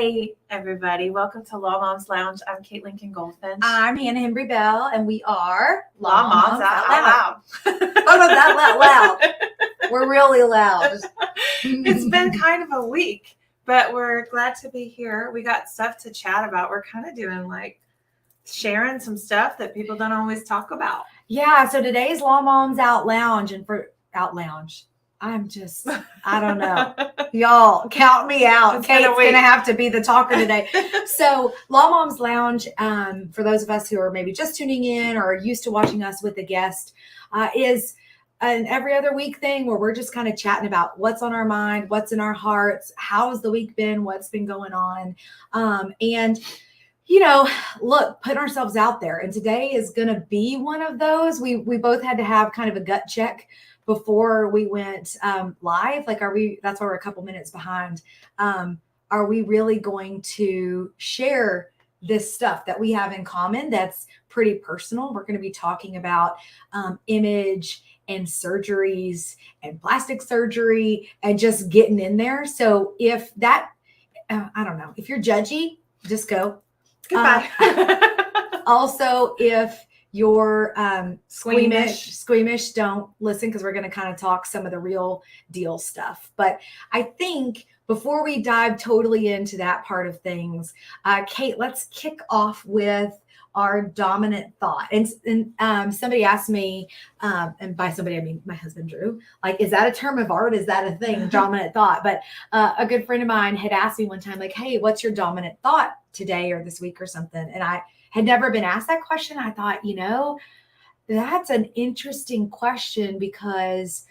Hey, everybody. Welcome to Law Moms Lounge. I'm Kate Lincoln Goldfinch. I'm Hannah Henry Bell, and we are Law Moms Out Loud. Oh, no, that loud. We're really loud. It's been kind of a week, but we're glad to be here. We got stuff to chat about. We're kind of doing sharing some stuff that people don't always talk about. Yeah, so today's Law Moms Out Lounge, and for Out Lounge, I don't know. Y'all, count me out. Kate's going to have to be the talker today. So Law Moms Lounge, for those of us who are maybe just tuning in or used to watching us with a guest, is an every other week thing where we're just kind of chatting about what's on our mind, what's in our hearts, how's the week been, what's been going on. And look, putting ourselves out there. And today is going to be one of those. We both had to have kind of a gut check before we went live. That's why we're a couple minutes behind. Are we really going to share this stuff that we have in common that's pretty personal? We're going to be talking about image and surgeries and plastic surgery and just getting in there. So if that, I don't know, if you're judgy, just go. Goodbye. Also, if you're squeamish, don't listen, because we're going to kind of talk some of the real deal stuff. But I think before we dive totally into that part of things, Kate, let's kick off with our dominant thought. And somebody asked me, and by somebody, I mean my husband, Drew, is that a term of art? Is that a thing, dominant thought? But a good friend of mine had asked me one time, hey, what's your dominant thought today or this week or something? And I had never been asked that question. I thought, that's an interesting question, because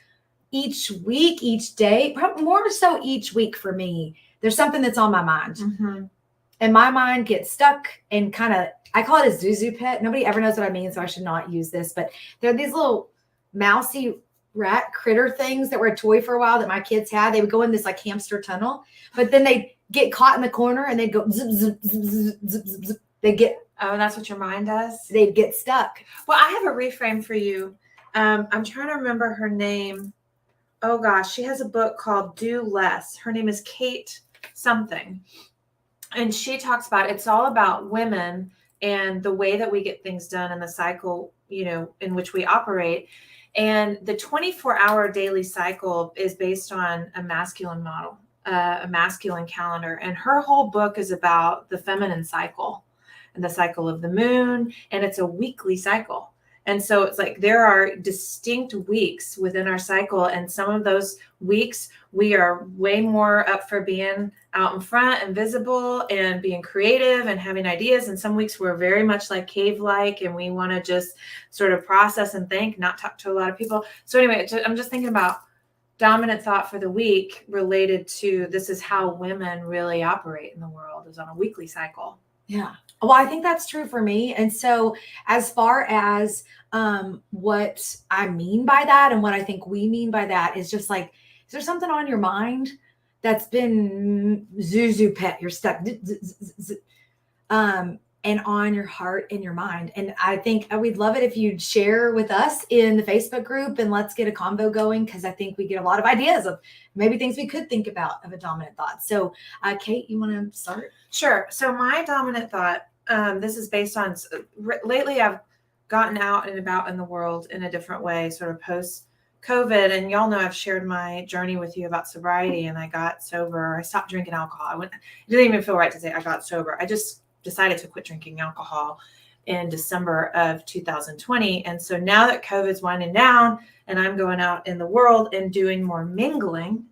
each week, each day, probably more so each week for me, there's something that's on my mind. Mm-hmm. And my mind gets stuck and I call it a Zuzu pet. Nobody ever knows what I mean, so I should not use this. But they're these little mousy rat critter things that were a toy for a while that my kids had. They would go in this hamster tunnel, but then they get caught in the corner and they'd go zip, zip, zip, zip, zip, zip, zip. Oh, that's what your mind does? They'd get stuck. Well, I have a reframe for you. I'm trying to remember her name. Oh gosh, she has a book called Do Less. Her name is Kate something. And she talks about, it's all about women and the way that we get things done and the cycle, in which we operate. And the 24-hour daily cycle is based on a masculine model, a masculine calendar. And her whole book is about the feminine cycle and the cycle of the moon. And it's a weekly cycle. And so it's there are distinct weeks within our cycle. And some of those weeks, we are way more up for being out in front and visible and being creative and having ideas. And some weeks we're very much cave-like, and we want to just sort of process and think, not talk to a lot of people. So anyway, I'm just thinking about dominant thought for the week related to this is how women really operate in the world, is on a weekly cycle. Yeah. Well, I think that's true for me. And so as far as what I mean by that and what I think we mean by that is just is there something on your mind that's been Zuzu pet? You're stuck. And on your heart and your mind. And I think we'd love it if you'd share with us in the Facebook group, and let's get a convo going, because I think we get a lot of ideas of maybe things we could think about of a dominant thought. So Kate, you want to start? Sure. So my dominant thought, this is based on, lately I've gotten out and about in the world in a different way, sort of post COVID. And y'all know I've shared my journey with you about sobriety, and I got sober. I stopped drinking alcohol. It didn't even feel right to say I got sober. I just decided to quit drinking alcohol in December of 2020. And so now that COVID's winding down and I'm going out in the world and doing more mingling,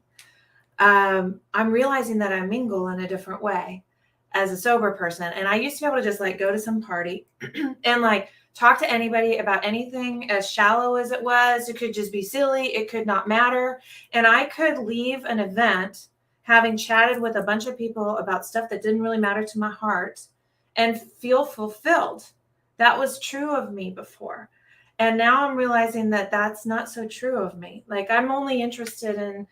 I'm realizing that I mingle in a different way as a sober person. And I used to be able to just go to some party and talk to anybody about anything, as shallow as it was. It could just be silly. It could not matter. And I could leave an event having chatted with a bunch of people about stuff that didn't really matter to my heart and feel fulfilled. That was true of me before. And now I'm realizing that that's not so true of me. I'm only interested in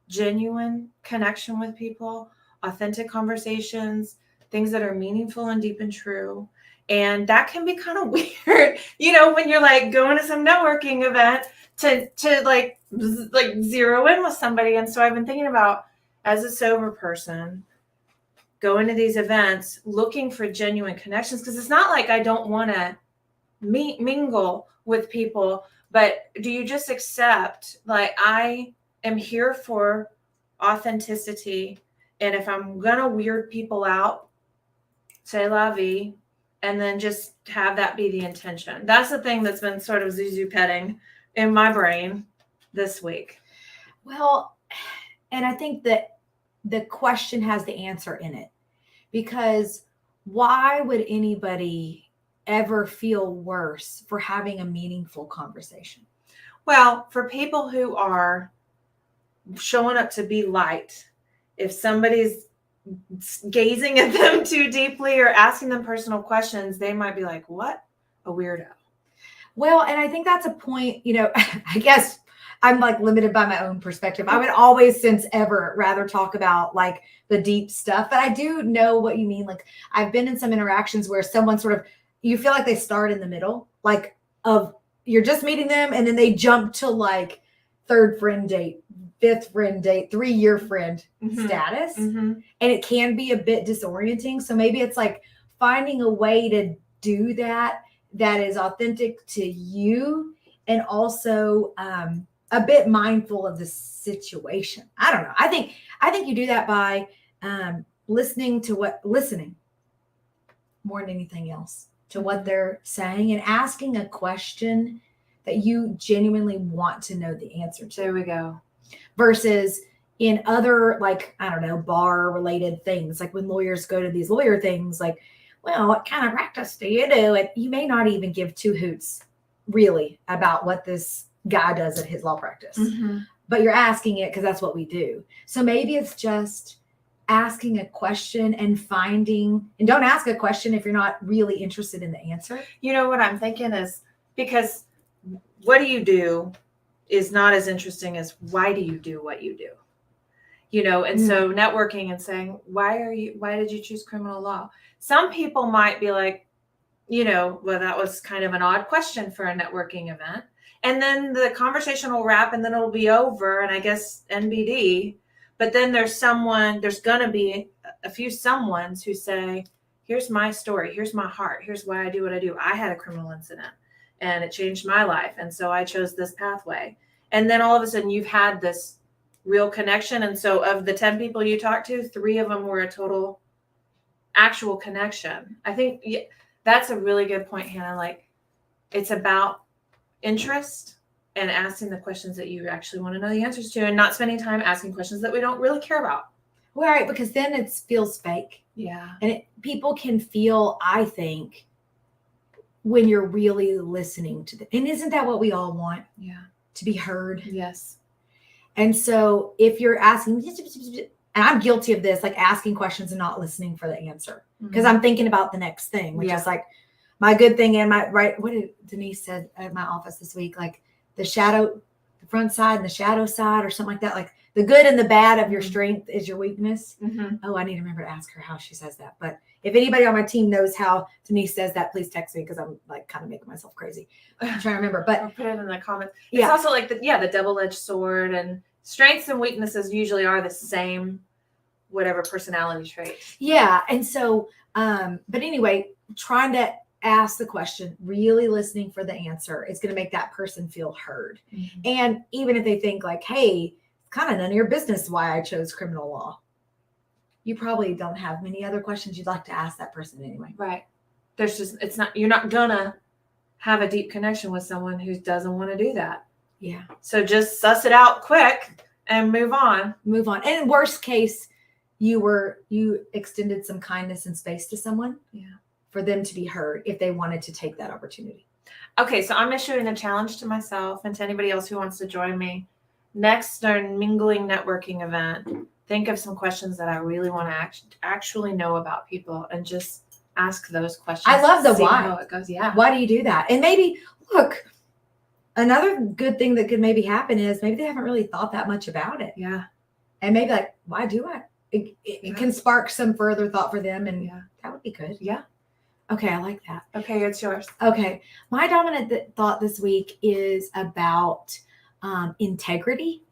genuine connection with people, authentic conversations, things that are meaningful and deep and true. And that can be kind of weird, when you're going to some networking event to zero in with somebody. And so I've been thinking about, as a sober person, go into these events looking for genuine connections, because it's not like I don't want to mingle with people, but do you just accept, like, I am here for authenticity, and if I'm gonna weird people out, say la vie, and then just have that be the intention. That's the thing that's been sort of zuzu petting in my brain this week. Well, and I think that the question has the answer in it, because why would anybody ever feel worse for having a meaningful conversation? Well, for people who are showing up to be light, if somebody's gazing at them too deeply or asking them personal questions, they might be like, what a weirdo. Well, and I think that's a point, I guess I'm like limited by my own perspective. I would always, since ever, rather talk about like the deep stuff, but I do know what you mean. Like, I've been in some interactions where someone sort of, you feel like they start in the middle, like of you're just meeting them and then they jump to like third friend date, fifth friend date, 3-year friend status. And it can be a bit disorienting. So maybe it's like finding a way to do that is authentic to you, and also a bit mindful of the situation. I don't know. I think you do that by listening more than anything else to what they're saying, and asking a question that you genuinely want to know the answer to. There we go. Versus in other, like, I don't know, bar related things, like when lawyers go to these lawyer things, like, well, what kind of practice do you do? And you may not even give 2 hoots really about what this guy does at his law practice, but you're asking it because that's what we do. So maybe it's just asking a question and don't ask a question if you're not really interested in the answer. You know what I'm thinking is, because what do you do is not as interesting as why do you do what you do? And so networking and saying, why did you choose criminal law? Some people might be like, well, that was kind of an odd question for a networking event. And then the conversation will wrap and then it'll be over. And I guess NBD, but then there's going to be a few someones who say, here's my story. Here's my heart. Here's why I do what I do. I had a criminal incident and it changed my life. And so I chose this pathway. And then all of a sudden you've had this real connection. And so of the 10 people you talked to, 3 of them were a total actual connection. I think that's a really good point, Hannah. Like, it's about interest and asking the questions that you actually want to know the answers to, and not spending time asking questions that we don't really care about. Well, right, because then it feels fake. Yeah. And people can feel, I think, when you're really listening to them. And isn't that what we all want? Yeah. To be heard. Yes. And so if you're asking, and I'm guilty of this, like asking questions and not listening for the answer, because I'm thinking about the next thing, which is like my good thing and what did Denise said at my office this week? Like the front side and the shadow side or something like that. Like the good and the bad of your strength is your weakness. Oh, I need to remember to ask her how she says that. But if anybody on my team knows how Denise says that, please text me, because I'm like kind of making myself crazy. I'm trying to remember, but I'll put it in the comments. It's also like the double-edged sword, and strengths and weaknesses usually are the same, whatever personality trait. Yeah. And so, but anyway, trying to ask the question, really listening for the answer is going to make that person feel heard. And even if they think like, hey, it's kind of none of your business why I chose criminal law, you probably don't have many other questions you'd like to ask that person anyway. Right. You're not gonna have a deep connection with someone who doesn't want to do that. Yeah. So just suss it out quick and move on. And in worst case, you extended some kindness and space to someone. Yeah. For them to be heard if they wanted to take that opportunity. Okay, so I'm issuing a challenge to myself and to anybody else who wants to join me. Next, our mingling networking event, think of some questions that I really want to actually know about people, and just ask those questions. I love the why. How it goes. Yeah. Why do you do that? And maybe, look, another good thing that could maybe happen is maybe they haven't really thought that much about it. Yeah. And maybe like, why do I? It can spark some further thought for them, and that would be good. Yeah. Okay, I like that. Okay, it's yours. Okay. My dominant thought this week is about integrity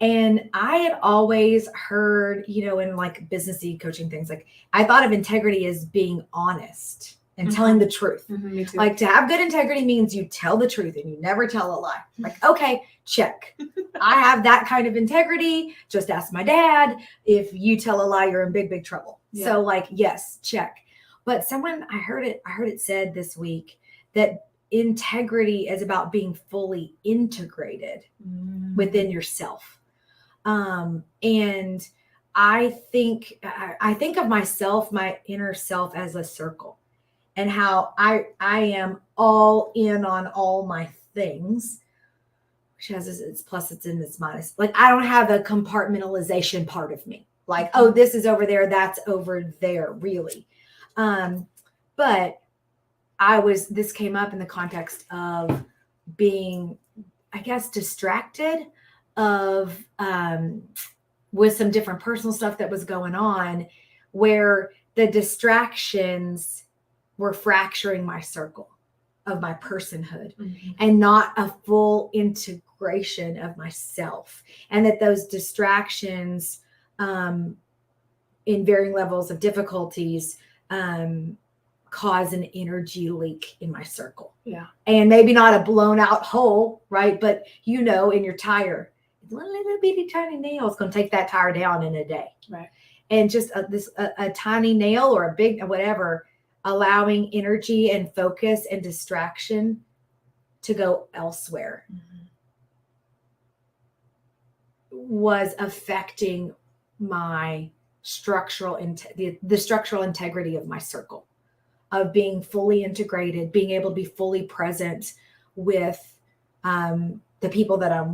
And I had always heard, in like businessy coaching things, like I thought of integrity as being honest and telling the truth. Me too. Like to have good integrity means you tell the truth and you never tell a lie. Like, okay, check. I have that kind of integrity. Just ask my dad. If you tell a lie, you're in big, big trouble. Yeah. So like, yes, check. But I heard it said this week that integrity is about being fully integrated within yourself. And I think of myself, my inner self, as a circle, and how I am all in on all my things, which has its plus, it's in its minus. Like I don't have a compartmentalization part of me. Like, oh, this is over there, that's over there, really. But this came up in the context of being, I guess, distracted with some different personal stuff that was going on, where the distractions were fracturing my circle of my personhood and not a full integration of myself. And that those distractions, in varying levels of difficulties, cause an energy leak in my circle. Yeah. And maybe not a blown out hole, right? But in your tire, little bitty tiny nail is going to take that tire down in a day. Right. And just a tiny nail or a big whatever, allowing energy and focus and distraction to go elsewhere was affecting my the structural integrity of my circle, of being fully integrated, being able to be fully present with the people that I'm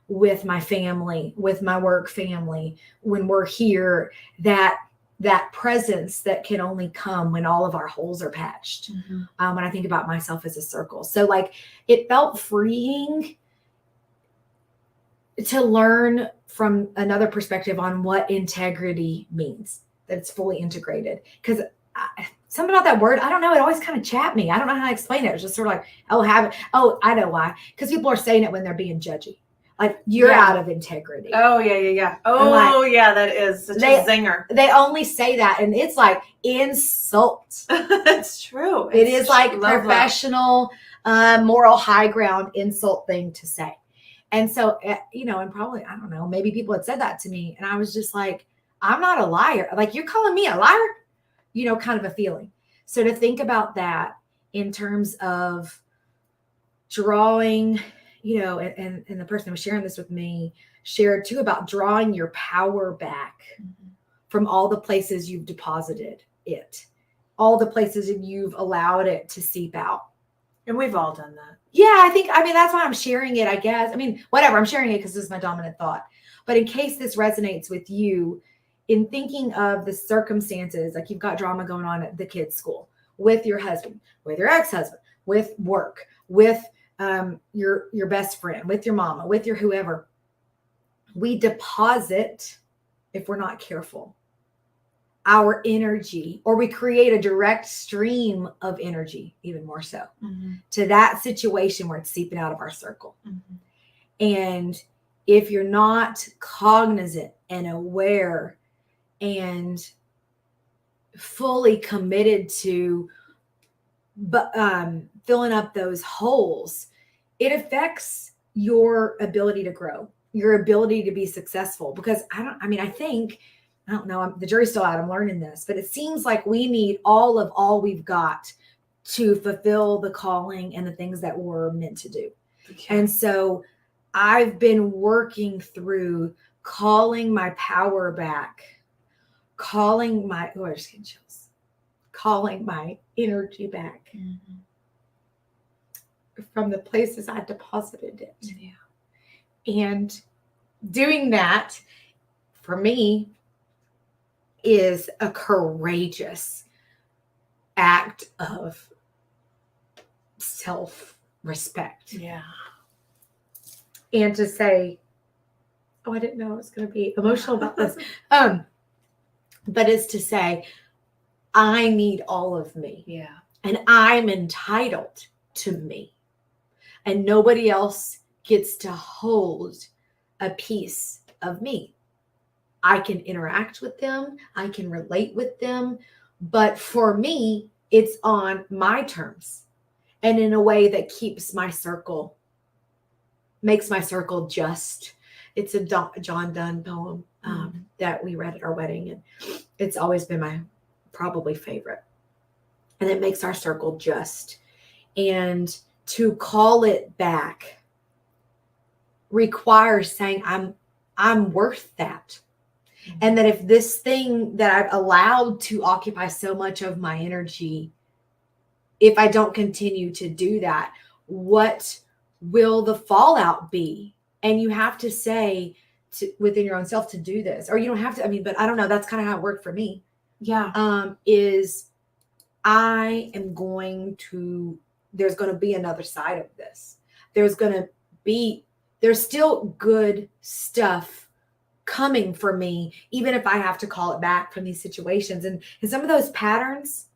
with my family, with my work family, when we're here, that presence that can only come when all of our holes are patched. When I think about myself as a circle. So like it felt freeing to learn from another perspective on what integrity means, that it's fully integrated. Because something about that word, I don't know, it always kind of chapped me. I don't know how to explain it. It's just sort of like, I know why. Because people are saying it when they're being judgy. Like, you're out of integrity. Oh, yeah. Oh, like, yeah, that is such a zinger. They only say that, and it's like insult. It's true. It is like professional, moral high ground insult thing to say. And so, and probably, I don't know, maybe people had said that to me, and I was just like, I'm not a liar. Like, you're calling me a liar? Kind of a feeling. So to think about that in terms of drawing, and the person who was sharing this with me shared too about drawing your power back from all the places you've deposited it, all the places you've allowed it to seep out. And we've all done that. Yeah, that's why I'm sharing it, I guess. Whatever, I'm sharing it because this is my dominant thought. But in case this resonates with you, in thinking of the circumstances, like you've got drama going on at the kids' school, with your husband, with your ex-husband, with work, with your best friend, with your mama, with your whoever, we deposit, if we're not careful, our energy, or we create a direct stream of energy, even more so, to that situation where it's seeping out of our circle. And if you're not cognizant and aware and fully committed to filling up those holes, it affects your ability to grow, your ability to be successful. Because I don't know, the jury's still out, I'm learning this, but it seems like we need all we've got to fulfill the calling and the things that we're meant to do. Okay. And so I've been working through calling my power back, calling my energy back from the places I deposited it. Yeah. And doing that for me is a courageous act of self-respect. Yeah. And to say, I didn't know I was going to be emotional about this. But it's to say, I need all of me. Yeah. And I'm entitled to me. And nobody else gets to hold a piece of me. I can interact with them, I can relate with them, but for me, it's on my terms and in a way that makes my circle just. It's a John Donne poem that we read at our wedding, and it's always been my probably favorite. And it makes our circle just. And to call it back requires saying I'm worth that. And that if this thing that I've allowed to occupy so much of my energy, if I don't continue to do that, what will the fallout be? And you have to say within your own self to do this, or you don't have to, but I don't know. That's kind of how it worked for me. Yeah. Is I am going to, there's going to be another side of this. There's still good stuff coming for me, even if I have to call it back from these situations. And some of those patterns,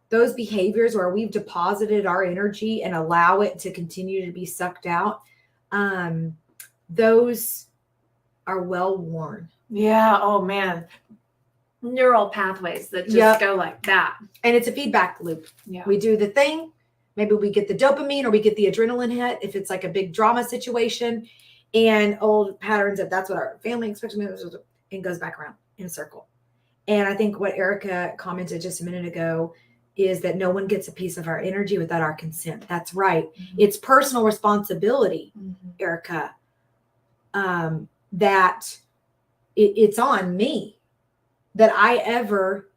those behaviors where we've deposited our energy and allow it to continue to be sucked out, those are well worn. Yeah. Oh man. Neural pathways that just go like that. And it's a feedback loop. Yeah. We do the thing. Maybe we get the dopamine or we get the adrenaline hit if it's like a big drama situation, and old patterns that's what our family expects me to do, and goes back around in a circle. And I think what Erica commented just a minute ago is that no one gets a piece of our energy without our consent. That's right. Mm-hmm. It's personal responsibility, Erica, that it's on me that I ever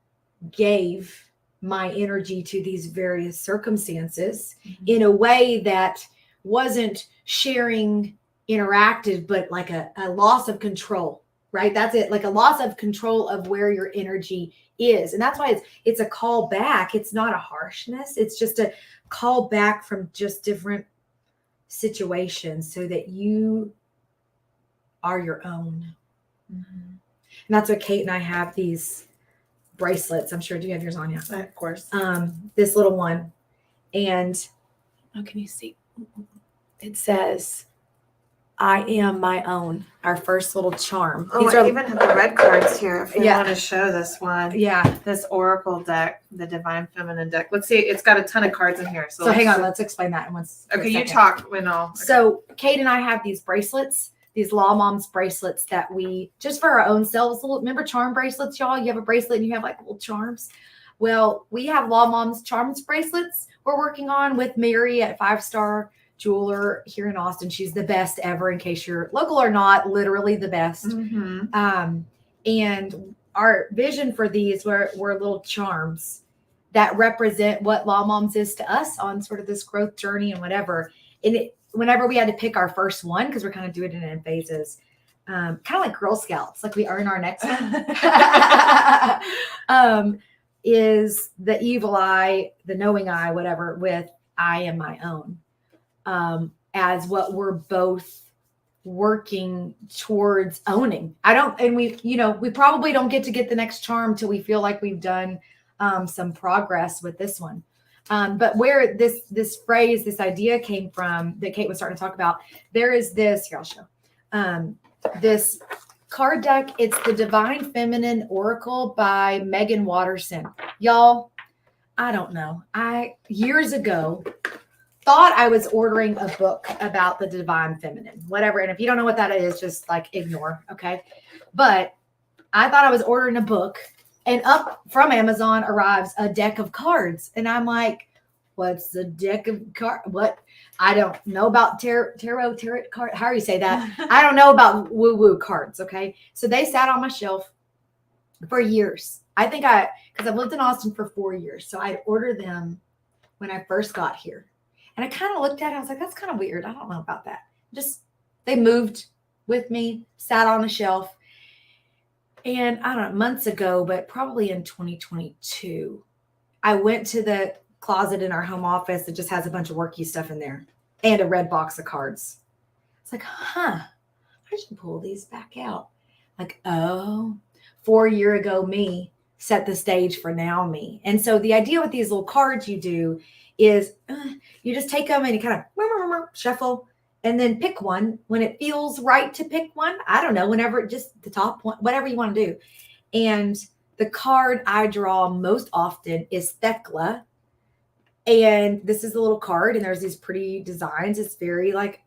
gave my energy to these various circumstances in a way that wasn't sharing interactive, but like a loss of control, right? That's it. Like a loss of control of where your energy is. And that's why it's a call back. It's not a harshness. It's just a call back from just different situations so that you are your own. Mm-hmm. And that's what Kate and I have, these bracelets. I'm sure, do you have yours on? Yeah. Of course. This little one. And can you see? It says, I am my own. Our first little charm. Oh, I even have the red cards here if you want to show this one. Yeah. This Oracle deck, the Divine Feminine deck. Let's see. It's got a ton of cards in here. So hang on. Let's explain that in one second. Okay, you talk when I'll. Okay. So Kate and I have these bracelets. These Law Moms bracelets that we, just for our own selves, remember charm bracelets, y'all? You have a bracelet and you have like little charms. Well, we have Law Moms charms bracelets we're working on with Mary at 5-Star Jeweler here in Austin. She's the best ever, in case you're local or not, literally the best. Mm-hmm. And our vision for these were little charms that represent what Law Moms is to us on sort of this growth journey and whatever. And whenever we had to pick our first one, because we're kind of doing it in phases, kind of like Girl Scouts, like we earn our next one, is the evil eye, the knowing eye, whatever, with I am my own, as what we're both working towards owning. We probably don't get the next charm till we feel like we've done some progress with this one. But where this phrase, this idea came from that Kate was starting to talk about, there is this, here I'll show, this card deck. It's the Divine Feminine Oracle by Megan Watterson. Y'all, I don't know. I years ago thought I was ordering a book about the Divine Feminine, whatever. And if you don't know what that is, just like ignore, okay? But I thought I was ordering a book. And up from Amazon arrives a deck of cards. And I'm like, what's the deck of cards? What? I don't know about tarot card. How do you say that? I don't know about woo-woo cards, okay? So they sat on my shelf for years. Because I've lived in Austin for 4 years. So I'd ordered them when I first got here. And I kind of looked at it. I was like, that's kind of weird. I don't know about that. They moved with me, sat on a shelf. And I don't know, months ago, but probably in 2022, I went to the closet in our home office that just has a bunch of worky stuff in there and a red box of cards. It's like, I should pull these back out. Like, 4 years ago me set the stage for now me. And so the idea with these little cards you do is you just take them and you kind of shuffle. and then pick one when it feels right to pick one. I don't know, whenever, just the top one, whatever you want to do. And the card I draw most often is Thecla. And this is a little card, and there's these pretty designs. It's very like,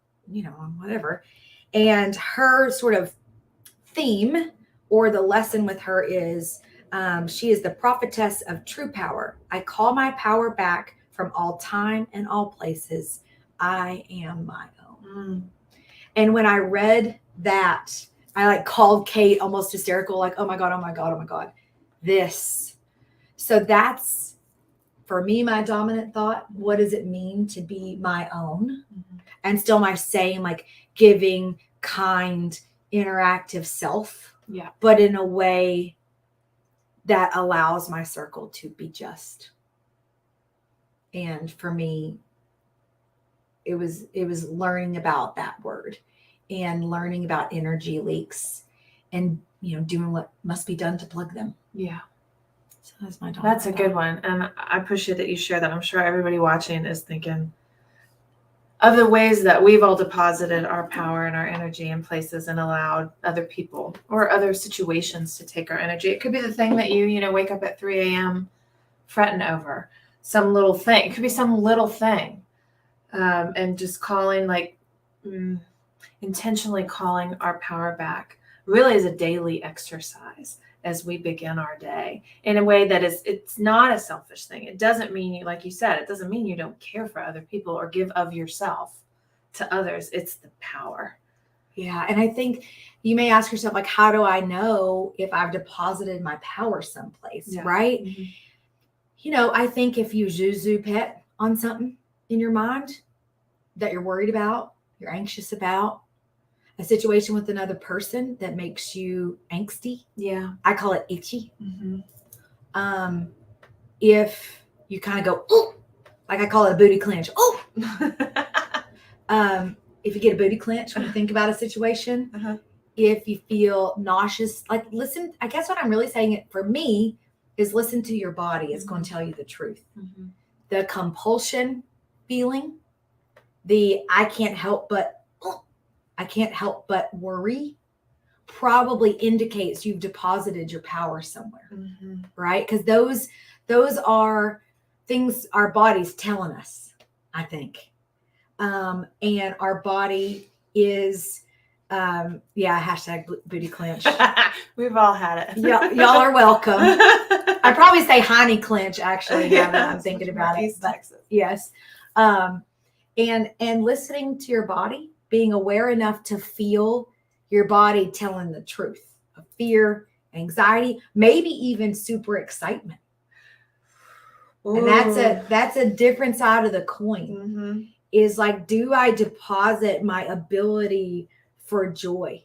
whatever. And her sort of theme or the lesson with her is she is the prophetess of true power. I call my power back from all time and all places. I am my own. And when I read that, I like called Kate almost hysterical, like, oh my God, oh my God, oh my God. This. So that's, for me, my dominant thought. What does it mean to be my own? And still my same, like, giving, kind, interactive self. Yeah. But in a way that allows my circle to be just. And for me, it was learning about that word and learning about energy leaks and, doing what must be done to plug them. Yeah. So that's my dominant. That's a good one. And I appreciate that you share that. I'm sure everybody watching is thinking of the ways that we've all deposited our power and our energy in places and allowed other people or other situations to take our energy. It could be the thing that you wake up at 3 a.m. fretting over, some little thing. It could be some little thing. And just calling, intentionally calling our power back really is a daily exercise as we begin our day in a way that it's not a selfish thing. It doesn't mean like you said, it doesn't mean you don't care for other people or give of yourself to others. It's the power. Yeah. And I think you may ask yourself, like, how do I know if I've deposited my power someplace? Yeah. Right. Mm-hmm. I think if you zuzu pet on something in your mind that you're worried about, you're anxious about, a situation with another person that makes you angsty. Yeah. I call it itchy. Mm-hmm. If you kind of go, oh, like I call it a booty clench. Oh, if you get a booty clench when you think about a situation, if you feel nauseous, like listen, I guess what I'm really saying it for me is listen to your body. It's going to tell you the truth. The compulsion feeling, I can't help but worry probably indicates you've deposited your power somewhere, right? Because those are things our body's telling us, I think. And our body is, hashtag booty clench. We've all had it. Y'all are welcome. I'd probably say hiney clench, actually, now that I'm thinking about it. But Texas. Yes. And listening to your body, being aware enough to feel your body telling the truth of fear, anxiety, maybe even super excitement. Ooh. And that's a different side of the coin. Is like, do I deposit my ability for joy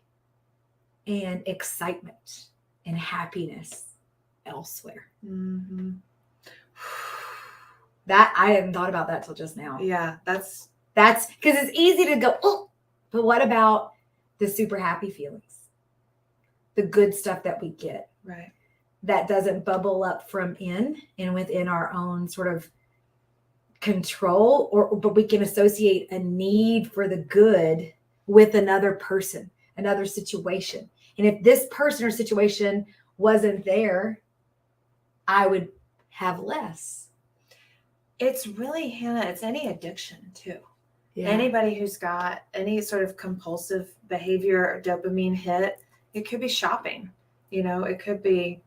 and excitement and happiness elsewhere? That I hadn't thought about that till just now. Yeah, that's because it's easy to go, oh, but what about the super happy feelings? The good stuff that we get. Right. That doesn't bubble up from in and within our own sort of control, but we can associate a need for the good with another person, another situation. And if this person or situation wasn't there, I would have less. It's really, Hannah, it's any addiction too. Yeah. Anybody who's got any sort of compulsive behavior or dopamine hit, it could be shopping, it could be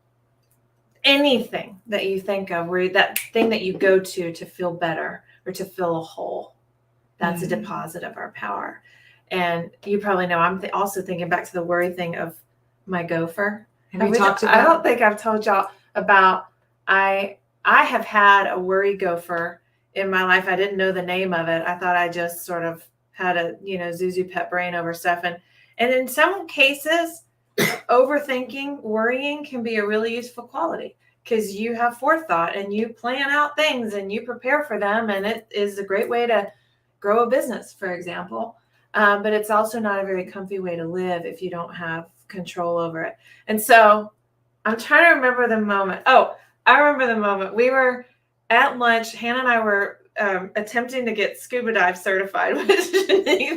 anything that you think of, where that thing that you go to feel better or to fill a hole. That's a deposit of our power. And you probably know, I'm also thinking back to the worry thing of my gopher. Have we talked about? I don't think I've told y'all about, I have had a worry gopher in my life. I didn't know the name of it. I thought I just sort of had a, Zuzu pet brain over stuff. And in some cases, overthinking, worrying can be a really useful quality because you have forethought and you plan out things and you prepare for them. And it is a great way to grow a business, for example. But it's also not a very comfy way to live if you don't have control over it. And so I'm trying to remember the moment. Oh, I remember the moment. We were at lunch. Hannah and I were attempting to get scuba dive certified, which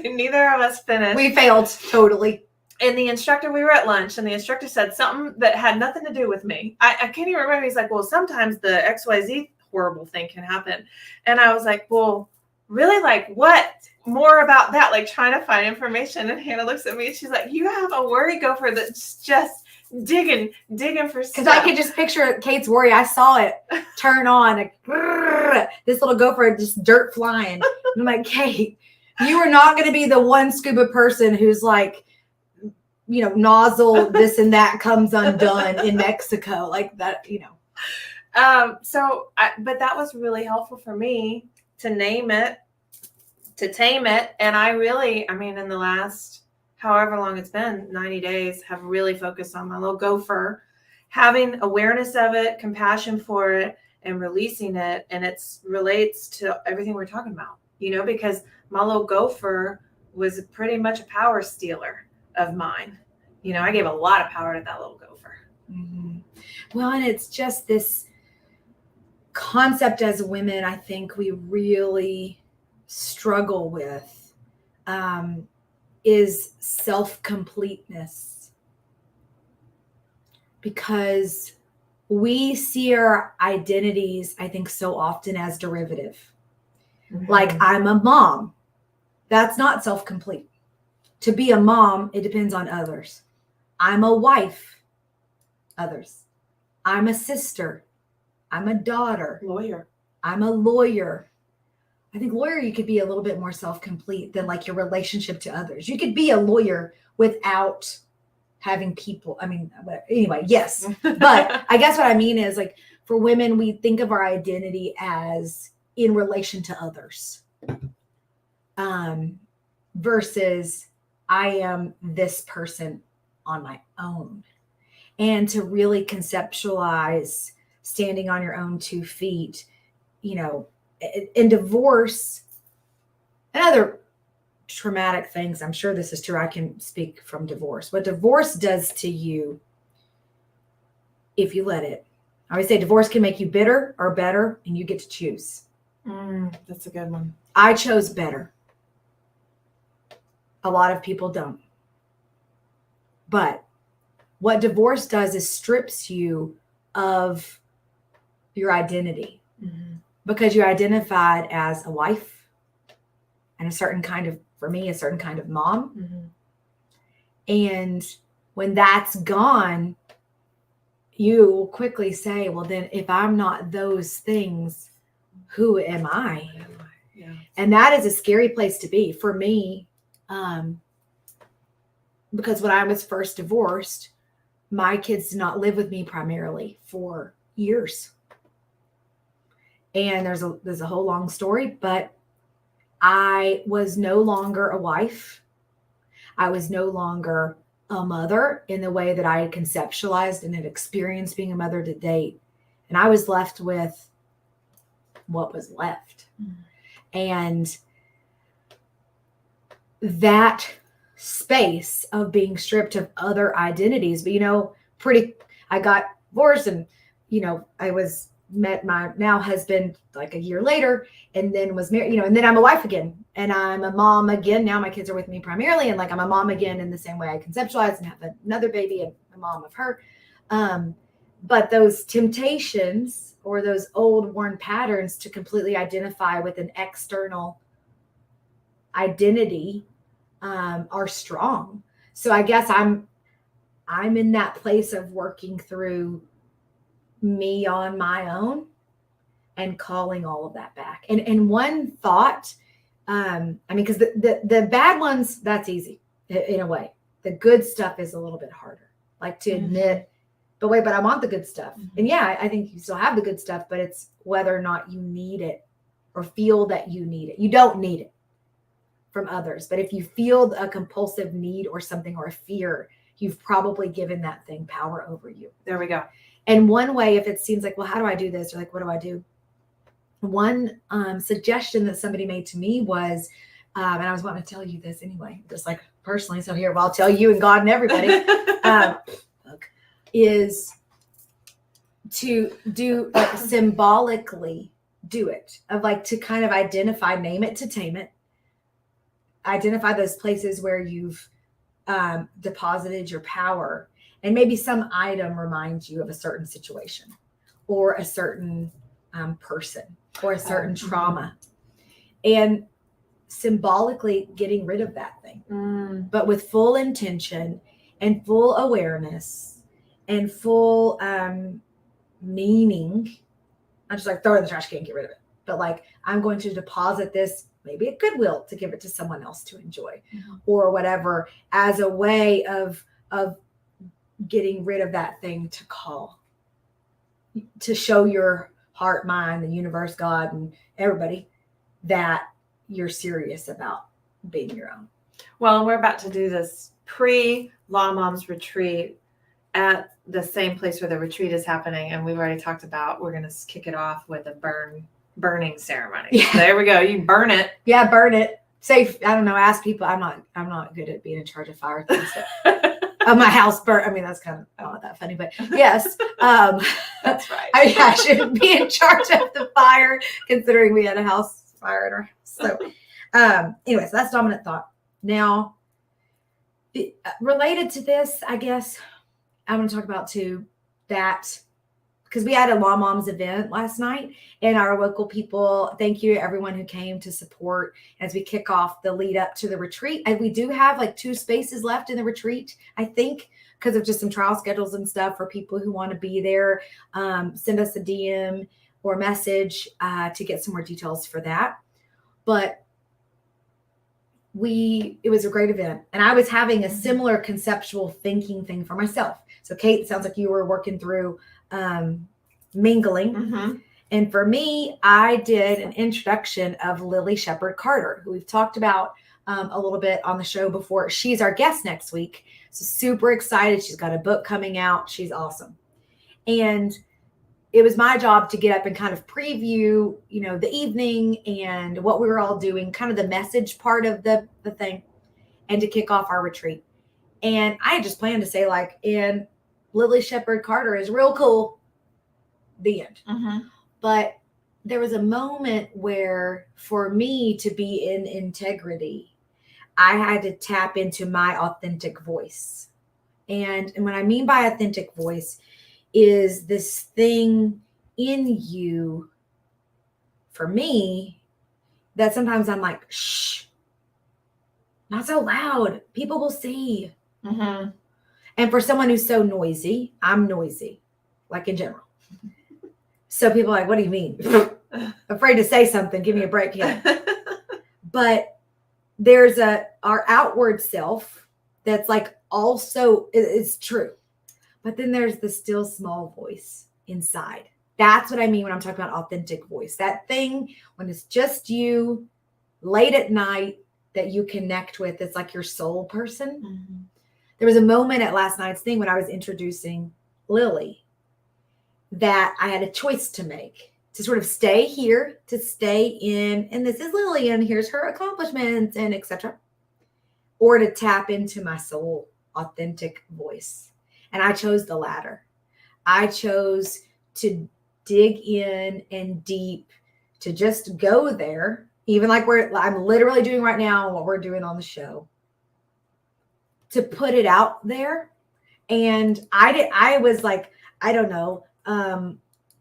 neither of us finished. We failed totally. And the instructor, we were at lunch, and the instructor said something that had nothing to do with me. I can't even remember. He's like, well, sometimes the XYZ horrible thing can happen. And I was like, well, really? Like, what? More about that? Like, trying to find information. And Hannah looks at me, and she's like, you have a worry gopher that's just digging for stuff. Because I could just picture Kate's worry. I saw it turn on. Like, this little gopher, just dirt flying. And I'm like, Kate, you are not going to be the one scuba person who's like, you know, nozzle this and that comes undone in Mexico, like that, you know. But that was really helpful for me to name it, to tame it. And I mean, in the last, however long it's been, 90 days, have really focused on my little gopher, having awareness of it, compassion for it, and releasing it. And it relates to everything we're talking about, you know, because my little gopher was pretty much a power stealer of mine. You know, I gave a lot of power to that little gopher. Mm-hmm. Well, and it's just this concept as women, I think we really struggle with, is self-completeness. Because we see our identities, I think, so often as derivative. Mm-hmm. Like, I'm a mom. That's not self-complete. To be a mom, it depends on others. I'm a wife, others. I'm a sister. I'm a daughter. Lawyer. I'm a lawyer. I think lawyer, you could be a little bit more self-complete than like your relationship to others. You could be a lawyer without having people. I mean, anyway, yes. But I guess what I mean is, like, for women, we think of our identity as in relation to others. Versus I am this person on my own. And to really conceptualize standing on your own 2 feet, you know, in divorce and other traumatic things. I'm sure this is true. I can speak from divorce. What divorce does to you, if you let it. I always say divorce can make you bitter or better, and you get to choose. That's a good one. I chose better. A lot of people don't. But what divorce does is strips you of your identity. Mm-hmm. Because you identified as a wife and a certain kind of, for me, a certain kind of mom. Mm-hmm. And when that's gone, you quickly say, well, then if I'm not those things, who am I? Yeah. And that is a scary place to be for me. Because when I was first divorced, my kids did not live with me primarily for years. And there's a whole long story, but I was no longer a wife. I was no longer a mother in the way that I had conceptualized and had experienced being a mother to date. And I was left with what was left. Mm. And that space of being stripped of other identities, but, you know, I got divorced, and, you know, I met my now husband like a year later, and then was married, you know, and then I'm a wife again, and I'm a mom again. Now my kids are with me primarily, and like I'm a mom again in the same way I conceptualize, and have another baby and a mom of her. But those temptations or those old worn patterns to completely identify with an external identity are strong. So I guess I'm in that place of working through me on my own and calling all of that back. And one thought, I mean, because the bad ones, that's easy in a way. The good stuff is a little bit harder, like to admit, but I want the good stuff. Mm-hmm. And yeah, I think you still have the good stuff, but it's whether or not you need it or feel that you need it. You don't need it from others, but if you feel a compulsive need or something, or a fear, you've probably given that thing power over you. There we go. And one way, if it seems like, well, how do I do this? Or like, what do I do? One suggestion that somebody made to me was, and I was wanting to tell you this anyway, just like personally. So here, well, I'll tell you and God and everybody, is to do symbolically do it, of like to kind of identify, name it to tame it, identify those places where you've deposited your power, and maybe some item reminds you of a certain situation or a certain person or a certain trauma, and symbolically getting rid of that thing, but with full intention and full awareness and full meaning. I'm just like, throw it in the trash can, get rid of it. But like, I'm going to deposit this maybe at Goodwill to give it to someone else to enjoy, or whatever, as a way of getting rid of that thing, to call, to show your heart, mind, the universe, God, and everybody that you're serious about being your own. Well, we're about to do this pre-Law Moms retreat at the same place where the retreat is happening, and we've already talked about we're going to kick it off with a burning ceremony. Yeah. So there we go. You burn it. Yeah, burn it. Say, I don't know. Ask people. I'm not good at being in charge of fire things. My house burnt. I mean, that's kind of not that funny, but yes, that's right. I shouldn't be in charge of the fire, considering we had a house fire in our house. So, anyways, that's dominant thought. Now, related to this, I guess I'm going to talk about too that, because we had a Law Moms event last night, and our local people, thank you to everyone who came to support as we kick off the lead up to the retreat. And we do have like 2 spaces left in the retreat, I think, because of just some trial schedules and stuff for people who want to be there. Send us a DM or message to get some more details for that. But it was a great event, and I was having a similar conceptual thinking thing for myself. So Kate, it sounds like you were working through mingling. And for me, I did an introduction of Lily Shepard Carter, who we've talked about a little bit on the show before. She's our guest next week. So super excited. She's got a book coming out. She's awesome. And it was my job to get up and kind of preview, the evening and what we were all doing, kind of the message part of the thing, and to kick off our retreat. And I had just planned to say, like, and Lily Shepard Carter is real cool. The end. But there was a moment where, for me to be in integrity, I had to tap into my authentic voice. And what I mean by authentic voice is this thing in you, for me, that sometimes I'm like, shh, not so loud. People will see. And for someone who's so noisy, I'm noisy, like in general. So people are like, what do you mean? Afraid to say something. Give me a break here. But there's our outward self that's like also is true. But then there's the still small voice inside. That's what I mean when I'm talking about authentic voice. That thing when it's just you late at night that you connect with. It's like your soul person. There was a moment at last night's thing when I was introducing Lily that I had a choice to make, to sort of stay here, to stay in, and this is Lily, and here's her accomplishments, and etc., or to tap into my soul authentic voice. And I chose the latter. I chose to dig in and deep, to just go there, even like I'm literally doing right now, what we're doing on the show, to put it out there. And I was like, I don't know,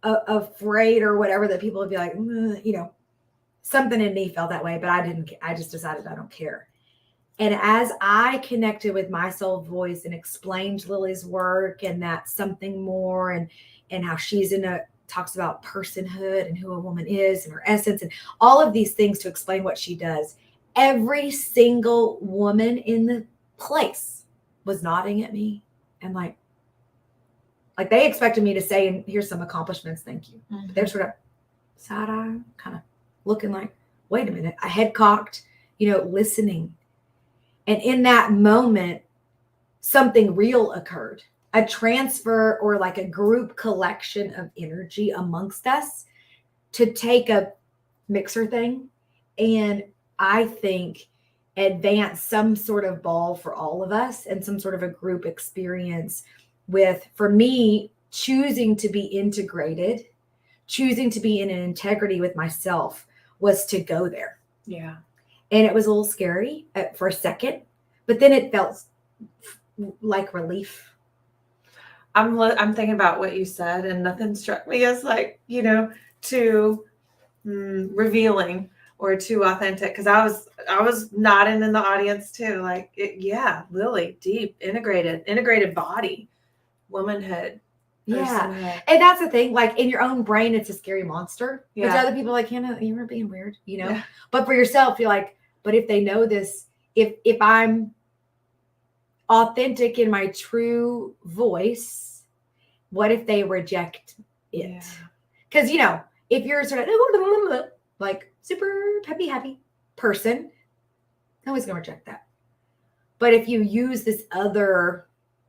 afraid or whatever, that people would be like, something in me felt that way, but I just decided I don't care. And as I connected with my soul voice and explained Lily's work and that something more, and how she's talks about personhood and who a woman is and her essence and all of these things to explain what she does, every single woman in the place was nodding at me and like they expected me to say, and here's some accomplishments, thank you. But they're sort of side-eye, kind of looking like, wait a minute, a head cocked, listening. And in that moment, something real occurred, a transfer or like a group collection of energy amongst us to take a mixer thing and I think advance some sort of ball for all of us and some sort of a group experience with, for me, choosing to be integrated, choosing to be in an integrity with myself was to go there. Yeah. And it was a little scary for a second, but then it felt like relief. I'm thinking about what you said, and nothing struck me as like, too revealing or too authentic. Because I was nodding in the audience too, like, Lily, deep, integrated body, womanhood. Yeah. And that's the thing, like in your own brain, it's a scary monster. But other people are like, Hannah, you were being weird, Yeah. But for yourself, you're like, but if they know this, if I'm authentic in my true voice, what if they reject it? Because, if you're sort of like super happy person, nobody's going to reject that. But if you use this other,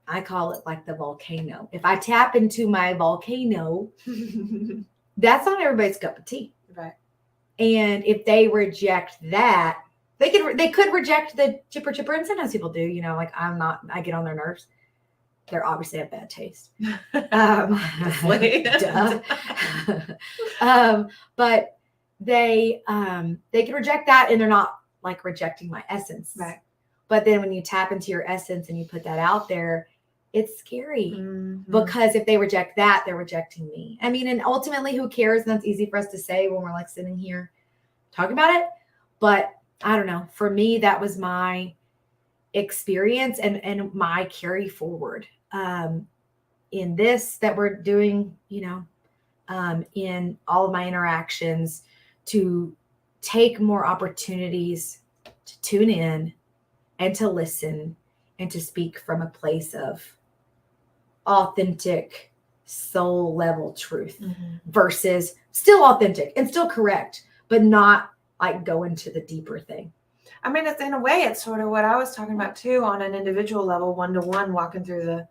I call it like the volcano. If I tap into my volcano, that's not everybody's cup of tea. Right. And if they reject that, they could reject the chipper, and sometimes people do, like I get on their nerves. They're obviously have bad taste. But they can reject that, and they're not like rejecting my essence. Right. But then when you tap into your essence and you put that out there, it's scary because if they reject that, they're rejecting me. I mean, and ultimately, who cares? And that's easy for us to say when we're like sitting here talking about it. But I don't know. For me, that was my experience and my carry forward in this that we're doing, in all of my interactions, to take more opportunities to tune in and to listen and to speak from a place of authentic soul level truth versus still authentic and still correct, but not like go into the deeper thing. I mean, in a way, it's sort of what I was talking about too, on an individual level, 1-to-1, walking through the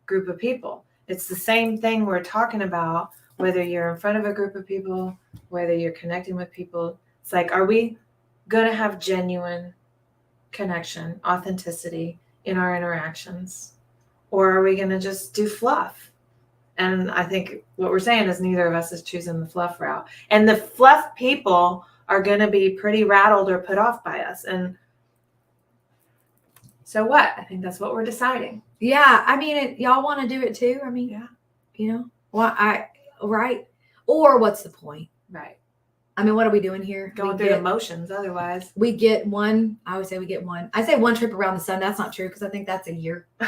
group of people. It's the same thing we're talking about, whether you're in front of a group of people, whether you're connecting with people. It's like, are we going to have genuine connection, authenticity in our interactions? Or are we going to just do fluff? And I think what we're saying is neither of us is choosing the fluff route. And the fluff people are going to be pretty rattled or put off by us. And so what? I think that's what we're deciding. Yeah. I mean, y'all want to do it too. I mean, right. Or what's the point? Right. I mean, what are we doing here? Going through the motions. Otherwise, we get one. I always say we get one. I say one trip around the sun. That's not true because I think that's a year. You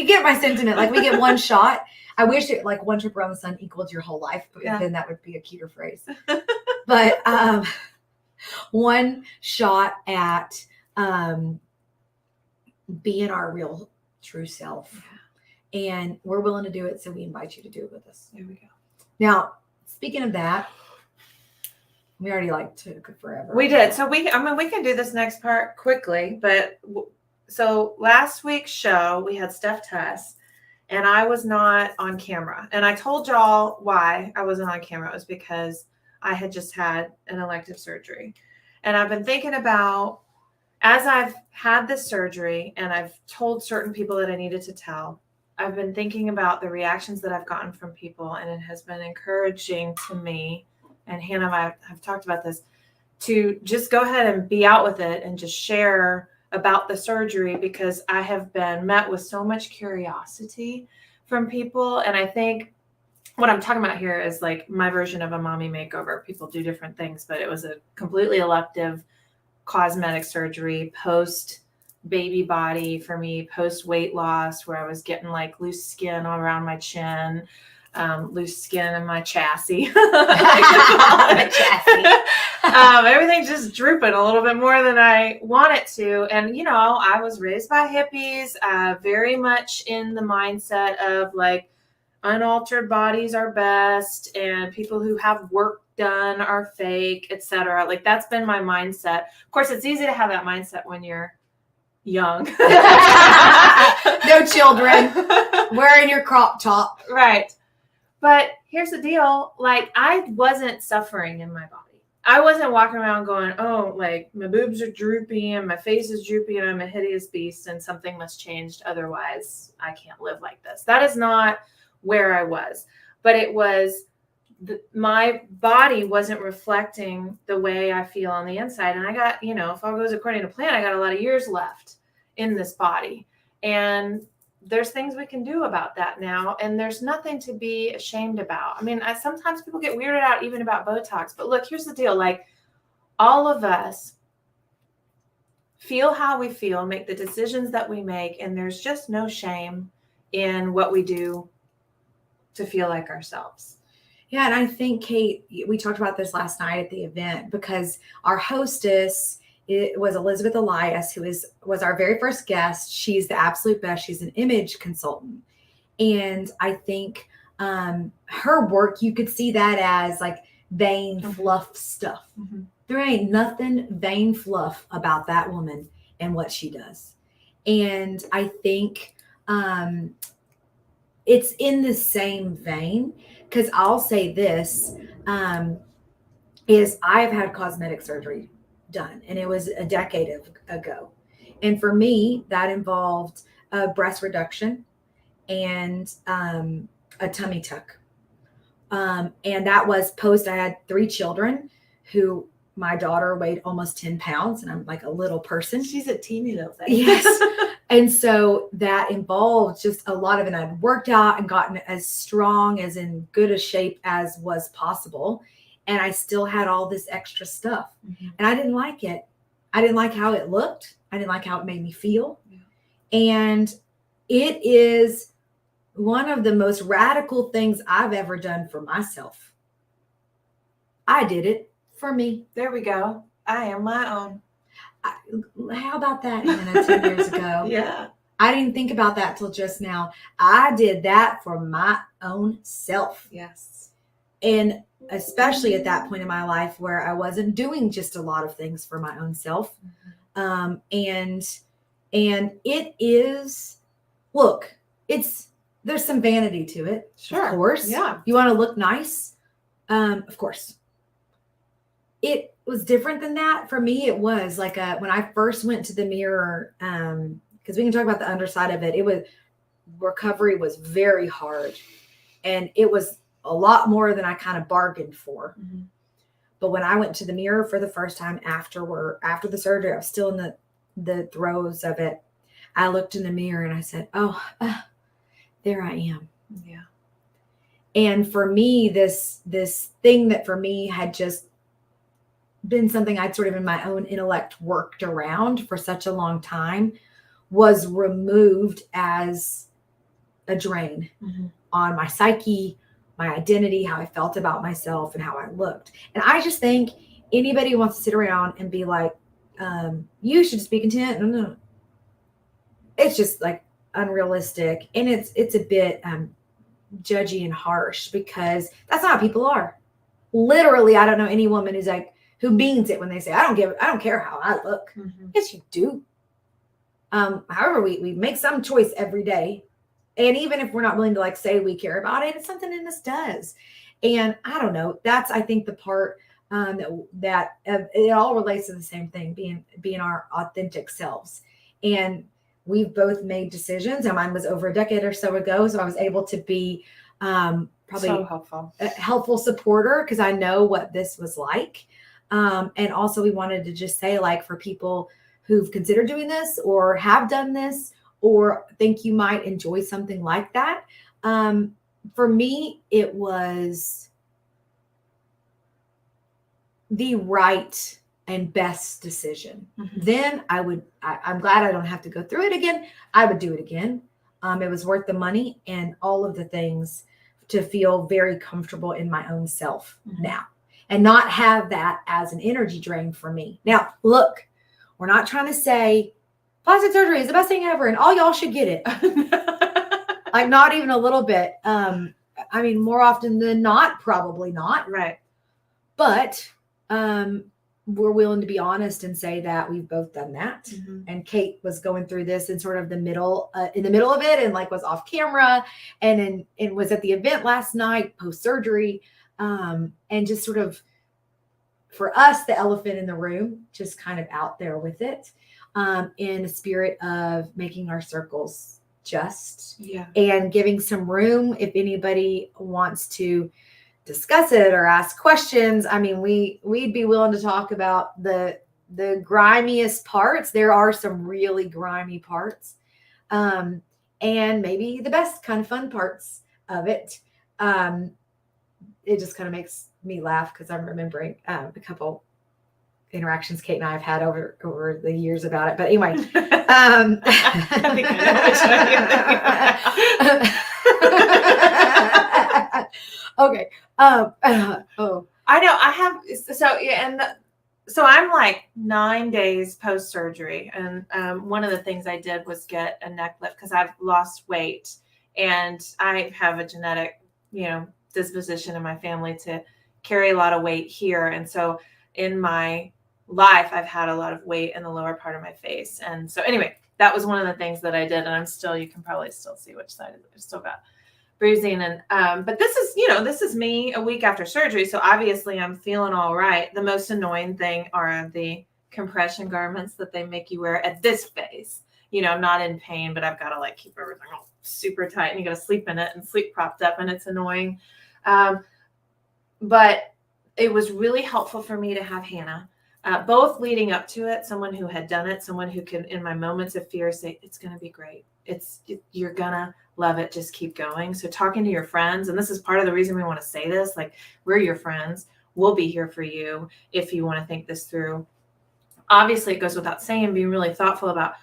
get my sentiment. Like we get one shot. I wish it like one trip around the sun equaled your whole life, but then that would be a cuter phrase. But one shot at being our real true self. Yeah. And we're willing to do it, so we invite you to do it with us. There we go. Now, speaking of that, we already took forever. We did. So we can do this next part quickly, but so last week's show, we had Steph Tuss, and I was not on camera. And I told y'all why I wasn't on camera. It was because I had just had an elective surgery. And I've been thinking about, as I've had this surgery and I've told certain people that I needed to tell, I've been thinking about the reactions that I've gotten from people, and it has been encouraging to me, and Hannah and I have talked about this, to just go ahead and be out with it and just share about the surgery, because I have been met with so much curiosity from people. And I think what I'm talking about here is like my version of a mommy makeover. People do different things, but it was a completely elective cosmetic surgery, post baby body for me, post weight loss, where I was getting like loose skin all around my chin, loose skin in my chassis. Everything's just drooping a little bit more than I want it to. And, I was raised by hippies, very much in the mindset of like unaltered bodies are best, and people who have work done are fake, etc. Like that's been my mindset. Of course, it's easy to have that mindset when you're young. No children, wearing your crop top. Right. But here's the deal. Like, I wasn't suffering in my body. I wasn't walking around going, oh, like my boobs are droopy and my face is droopy and I'm a hideous beast and something must change. Otherwise, I can't live like this. That is not where I was. but it was my body wasn't reflecting the way I feel on the inside. And I got, if all goes according to plan, I got a lot of years left in this body. And there's things we can do about that now. And there's nothing to be ashamed about. I mean, sometimes people get weirded out even about Botox, but look, here's the deal. Like, all of us feel how we feel, make the decisions that we make. And there's just no shame in what we do to feel like ourselves. Yeah, and I think, Kate, we talked about this last night at the event, because our hostess, it was Elizabeth Elias, who was our very first guest. She's the absolute best. She's an image consultant. And I think her work, you could see that as like vain fluff stuff. Mm-hmm. There ain't nothing vain fluff about that woman and what she does. And I think it's in the same vein, because I'll say this, is I've had cosmetic surgery done, and it was a decade ago. And for me, that involved a breast reduction and a tummy tuck. And that was I had 3 children who my daughter weighed almost 10 pounds, and I'm like a little person. She's a teeny little thing. Yes. And so that involved just a lot of it. I'd worked out and gotten as strong, as in good a shape as was possible. And I still had all this extra stuff. Mm-hmm. And I didn't like it. I didn't like how it looked. I didn't like how it made me feel. Yeah. And it is one of the most radical things I've ever done for myself. I did it for me. There we go. I am my own. How about that, Hannah, 10 years ago? Yeah. I didn't think about that till just now. I did that for my own self. Yes. And especially at that point in my life where I wasn't doing just a lot of things for my own self. Mm-hmm. And it is, look, there's some vanity to it. Sure. Of course. Yeah. You want to look nice? Of course. It was different than that. For me, it was like when I first went to the mirror, because we can talk about the underside of it. Recovery was very hard, and it was a lot more than I kind of bargained for. Mm-hmm. But when I went to the mirror for the first time after the surgery, I was still in the throes of it. I looked in the mirror and I said, "Oh, there I am." Yeah. And for me, this thing that for me had just been something I'd sort of in my own intellect worked around for such a long time was removed as a drain on my psyche, my identity, how I felt about myself, and how I looked. And I just think anybody who wants to sit around and be like, you should just be content. No. It's just like unrealistic. And it's a bit judgy and harsh, because that's not how people are. Literally, I don't know any woman who means it when they say, I don't care how I look. Mm-hmm. Yes, you do. However, we make some choice every day. And even if we're not willing to say we care about it, it's something in us does. And I don't know, that's, I think, the part that it all relates to the same thing, being our authentic selves. And we've both made decisions, and mine was over a decade or so ago. So I was able to be probably so helpful, a helpful supporter, because I know what this was like. And also we wanted to just say, for people who've considered doing this or have done this or think you might enjoy something like that. For me, it was the right and best decision. Mm-hmm. Then I'm glad I don't have to go through it again. I would do it again. It was worth the money and all of the things to feel very comfortable in my own self now, and not have that as an energy drain for me. Now, look, we're not trying to say plastic surgery is the best thing ever and all y'all should get it. Not even a little bit. More often than not, probably not. Right. But we're willing to be honest and say that we've both done that. Mm-hmm. And Kate was going through this in sort of in the middle of it, and was off camera and was at the event last night post surgery. And just sort of, for us, the elephant in the room, just kind of out there with it, in the spirit of making our circles just, Yeah. and giving some room if anybody wants to discuss it or ask questions. I mean, we'd be willing to talk about the grimiest parts. There are some really grimy parts, and maybe the best kind of fun parts of it. It just kind of makes me laugh because I'm remembering a couple interactions Kate and I have had over the years about it. But anyway, I think I know which one you're thinking about. Okay. I know I have. So yeah, and so I'm like 9 days post surgery, and one of the things I did was get a neck lift because I've lost weight, and I have a genetic, disposition in my family to carry a lot of weight here, and so in my life I've had a lot of weight in the lower part of my face, and so anyway, that was one of the things that I did, and you can probably still see which side I've still got bruising, and but this is me a week after surgery, so obviously I'm feeling all right. The most annoying thing are the compression garments that they make you wear at this phase. I'm not in pain, but I've got to like keep everything all super tight, and you got to sleep in it and sleep propped up, and it's annoying. But it was really helpful for me to have Hannah, both leading up to it, someone who had done it, someone who can, in my moments of fear, say, it's going to be great. You're going to love it. Just keep going. So talking to your friends, and this is part of the reason we want to say this, like, we're your friends. We'll be here for you if you want to think this through. Obviously, it goes without saying, being really thoughtful about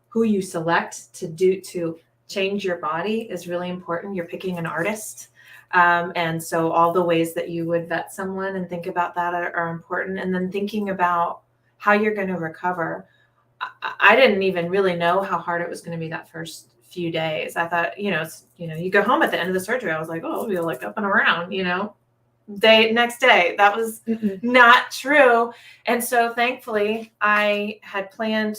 who you select to change your body is really important. You're picking an artist. And so all the ways that you would vet someone and think about that are important. And then thinking about how you're going to recover. I didn't even really know how hard it was going to be that first few days. I thought, you go home at the end of the surgery. I was like, oh, I'll be like up and around, next day. That was not true. And so thankfully I had planned,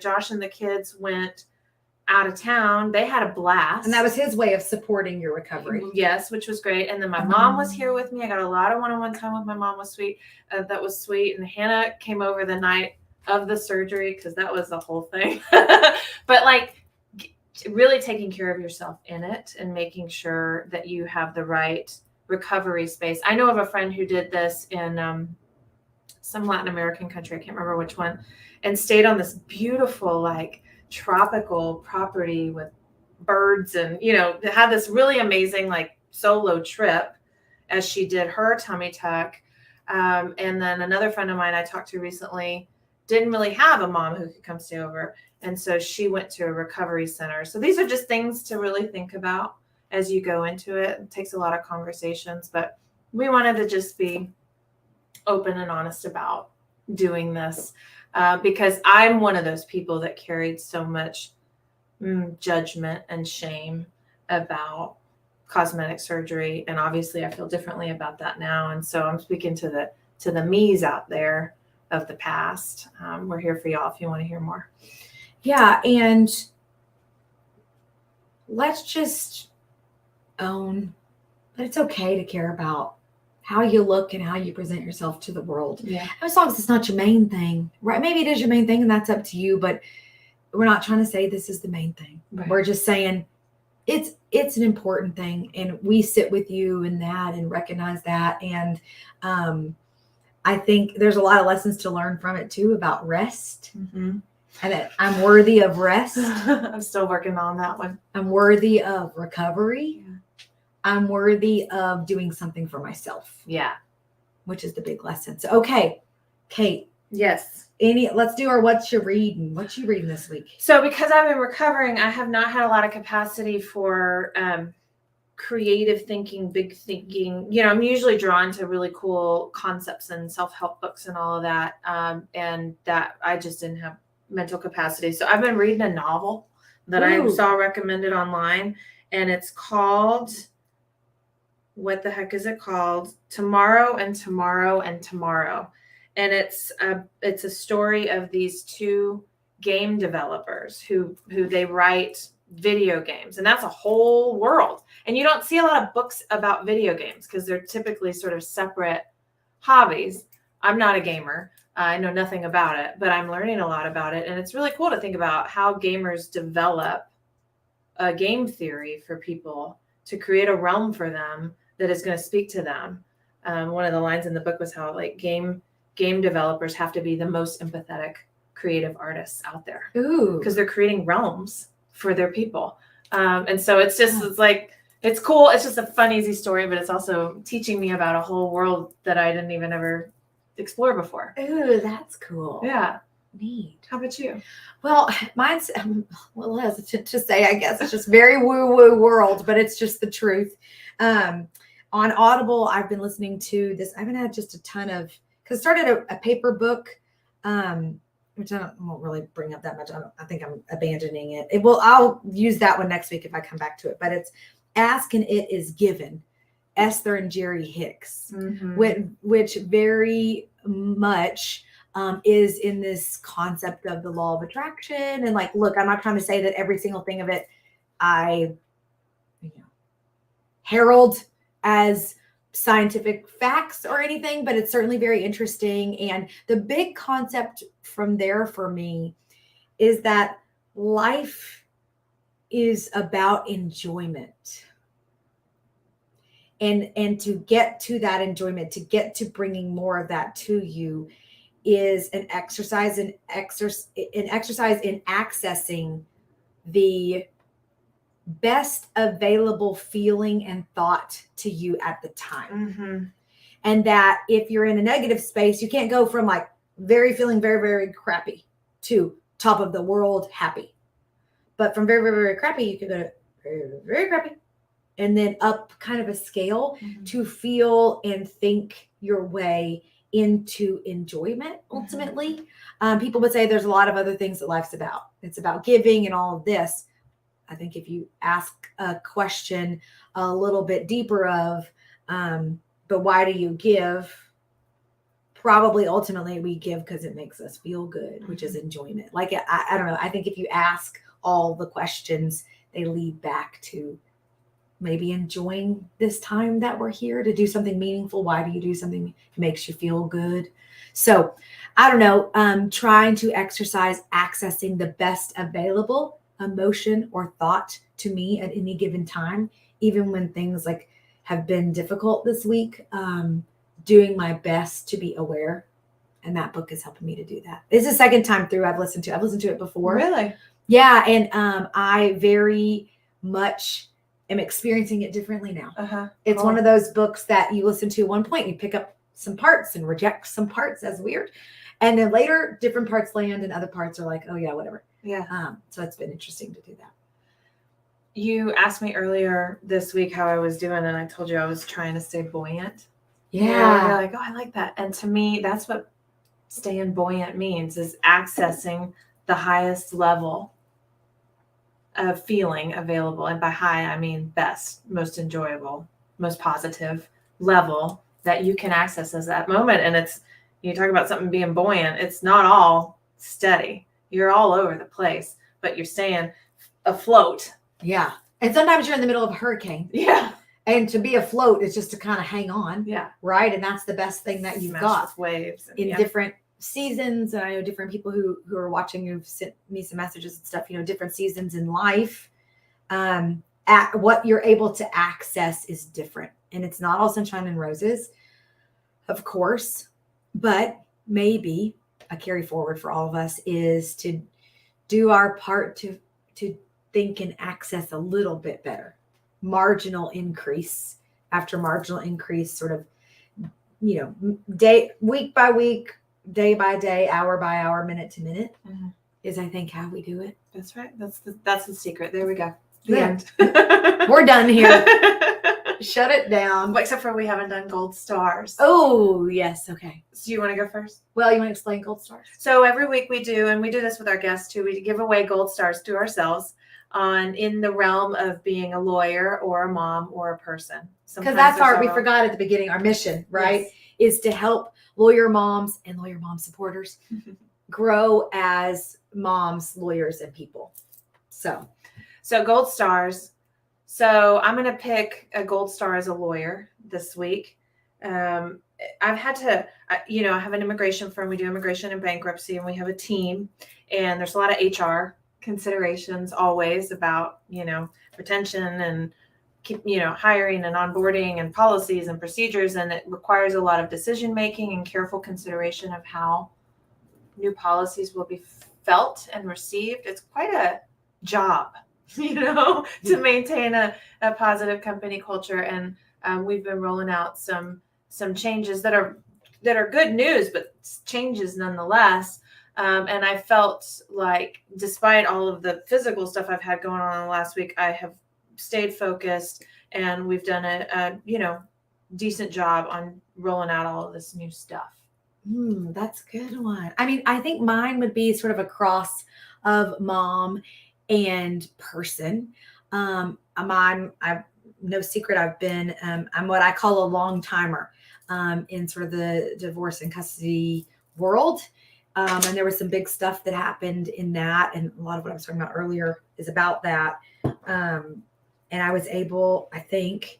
Josh and the kids went out of town. They had a blast. And that was his way of supporting your recovery. Yes, which was great. And then my mom was here with me. I got a lot of one-on-one time with my mom. Was sweet. That was sweet. And Hannah came over the night of the surgery because that was the whole thing. But like really taking care of yourself in it and making sure that you have the right recovery space. I know of a friend who did this in some Latin American country. I can't remember which one, and stayed on this beautiful, like, tropical property with birds, and had this really amazing like solo trip as she did her tummy tuck. And then another friend of mine I talked to recently didn't really have a mom who could come stay over, and so she went to a recovery center. So these are just things to really think about as you go into it. It takes a lot of conversations, but we wanted to just be open and honest about doing this. Because I'm one of those people that carried so much judgment and shame about cosmetic surgery. And obviously I feel differently about that now. And so I'm speaking to the me's out there of the past. We're here for y'all if you want to hear more. Yeah. And let's just own that it's okay to care about how you look and how you present yourself to the world. Yeah. As long as it's not your main thing, right? Maybe it is your main thing and that's up to you, but we're not trying to say this is the main thing. Right. We're just saying it's an important thing, and we sit with you in that and recognize that. And I think there's a lot of lessons to learn from it too about rest. Mm-hmm. And that I'm worthy of rest. I'm still working on that one. I'm worthy of recovery. Yeah. I'm worthy of doing something for myself. Yeah. Which is the big lesson. So, okay, Kate. Yes. Let's do our What You Reading this week? So because I've been recovering, I have not had a lot of capacity for creative thinking, big thinking. I'm usually drawn to really cool concepts and self-help books and all of that. And that I just didn't have mental capacity. So I've been reading a novel that I saw recommended online, and it's called, what the heck is it called? Tomorrow and Tomorrow and Tomorrow. And it's a story of these two game developers who they write video games, and that's a whole world. And you don't see a lot of books about video games because they're typically sort of separate hobbies. I'm not a gamer. I know nothing about it, but I'm learning a lot about it. And it's really cool to think about how gamers develop a game theory for people, to create a realm for them that is going to speak to them. One of the lines in the book was how like game developers have to be the most empathetic creative artists out there. Ooh. Because they're creating realms for their people. And so it's like, it's cool. It's just a fun, easy story, but it's also teaching me about a whole world that I didn't even ever explore before. Ooh, that's cool. Yeah. Neat. How about you? Well, mine's well, hesitant to say, I guess it's just very woo-woo world, but it's just the truth. On Audible, I've been listening to this. I haven't had just a ton of, because I started a paper book, which won't really bring up that much. I think I'm abandoning it. I'll use that one next week if I come back to it. But it's Ask and It Is Given, Esther and Jerry Hicks, which very much is in this concept of the law of attraction. And like, look, I'm not trying to say that every single thing of it I herald as scientific facts or anything, but it's certainly very interesting. And the big concept from there for me is that life is about enjoyment. And to get to that enjoyment, to get to bringing more of that to you, is an exercise in accessing the best available feeling and thought to you at the time. And that if you're in a negative space, you can't go from like feeling very, very crappy to top of the world happy. But from very, very, very crappy, you can go to very, very crappy, and then up kind of a scale to feel and think your way into enjoyment. Ultimately, people would say there's a lot of other things that life's about. It's about giving and all of this. I think if you ask a question a little bit deeper of, but why do you give? Probably ultimately we give because it makes us feel good, which is enjoyment. Like, I don't know. I think if you ask all the questions, they lead back to maybe enjoying this time that we're here to do something meaningful. Why do you do something that makes you feel good? So I don't know, trying to exercise accessing the best available emotion or thought to me at any given time, even when things like have been difficult this week, doing my best to be aware. And that book is helping me to do that. It's the second time through I've listened to it before. Really? Yeah. And I very much am experiencing it differently now. It's one of those books that you listen to at one point, you pick up some parts and reject some parts as weird. And then later different parts land and other parts are like, oh yeah, whatever. Yeah. So it's been interesting to do that. You asked me earlier this week how I was doing, and I told you I was trying to stay buoyant. Yeah. You're like, oh, I like that. And to me, that's what staying buoyant means, is accessing the highest level of feeling available. And by high, I mean best, most enjoyable, most positive level that you can access as that moment. And it's, you talk about something being buoyant, it's not all steady. You're all over the place, but you're staying afloat. Yeah. And sometimes you're in the middle of a hurricane. Yeah. And to be afloat is just to kind of hang on. Yeah. Right. And that's the best thing that you've got. With waves in different seasons. And I know different people who are watching who've sent me some messages and stuff, different seasons in life. At what you're able to access is different. And it's not all sunshine and roses, of course, but maybe a carry forward for all of us is to do our part to think and access a little bit better. Marginal increase after marginal increase, sort of, week by week, day by day, hour by hour, minute to minute, is I think how we do it. That's right. That's the secret. There we go. The end. We're done here. Shut it down. Except for we haven't done gold stars. Oh, yes. Okay. So you want to go first? Well, you want to explain gold stars? So every week we do, and we do this with our guests too, we give away gold stars to ourselves in the realm of being a lawyer or a mom or a person. Because that's we forgot at the beginning, our mission, right? Yes. Is to help lawyer moms and lawyer mom supporters grow as moms, lawyers, and people. So gold stars. So I'm going to pick a gold star as a lawyer this week. I've had to, I have an immigration firm. We do immigration and bankruptcy, and we have a team, and there's a lot of HR considerations always about, retention and keep, hiring and onboarding and policies and procedures. And it requires a lot of decision making and careful consideration of how new policies will be felt and received. It's quite a job, to maintain a positive company culture. And we've been rolling out some changes that are good news, but changes nonetheless. And I felt like, despite all of the physical stuff I've had going on in the last week, I have stayed focused, and we've done a decent job on rolling out all of this new stuff. That's a good one. I mean, I think mine would be sort of a cross of mom and person. I'm no secret. I've been, I'm what I call a long timer in sort of the divorce and custody world. And there was some big stuff that happened in that. And a lot of what I was talking about earlier is about that. And I was able, I think,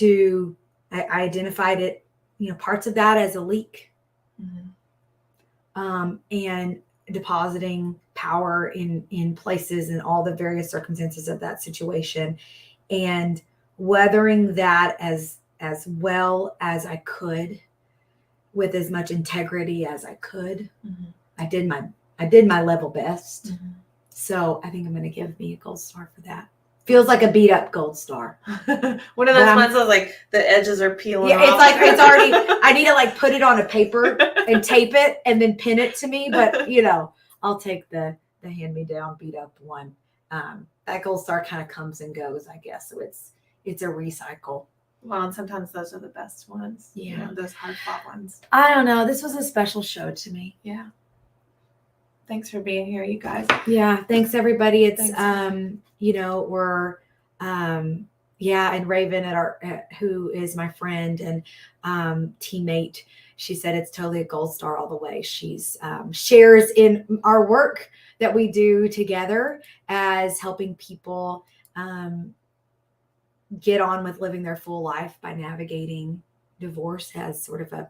I identified it, parts of that as a leak. And depositing power in places and all the various circumstances of that situation, and weathering that as well as I could, with as much integrity as I could. I did my level best. So I think I'm going to give me a gold star for that. Feels like a beat up gold star. One of those ones that like the edges are peeling off. It's like it's already, I need to like put it on a paper and tape it and then pin it to me. But I'll take the hand me down beat up one. That gold star kind of comes and goes, I guess. So it's a recycle. Well, and sometimes those are the best ones. Yeah. Those hard fought ones. I don't know. This was a special show to me. Yeah. Thanks for being here, you guys. Yeah. Thanks everybody. It's, Thanks. We're, and Raven who is my friend and, teammate, she said it's totally a gold star all the way. She's, shares in our work that we do together as helping people, get on with living their full life by navigating divorce as sort of a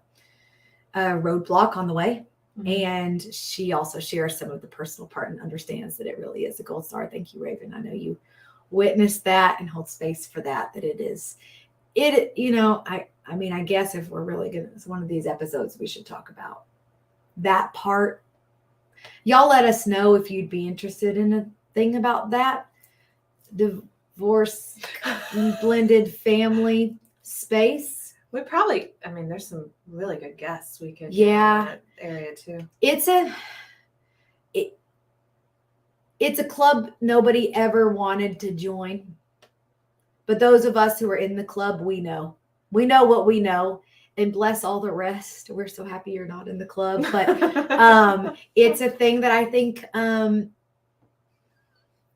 roadblock on the way. And she also shares some of the personal part and understands that it really is a gold star. Thank you, Raven. I know you witnessed that and hold space for that it is. I mean, I guess if we're really good, it's one of these episodes we should talk about that part. Y'all let us know if you'd be interested in a thing about that. Divorce, blended family space. We probably, there's some really good guests we could in that area too. It's a club nobody ever wanted to join. But those of us who are in the club, we know what we know, and bless all the rest. We're so happy you're not in the club, but it's a thing that I think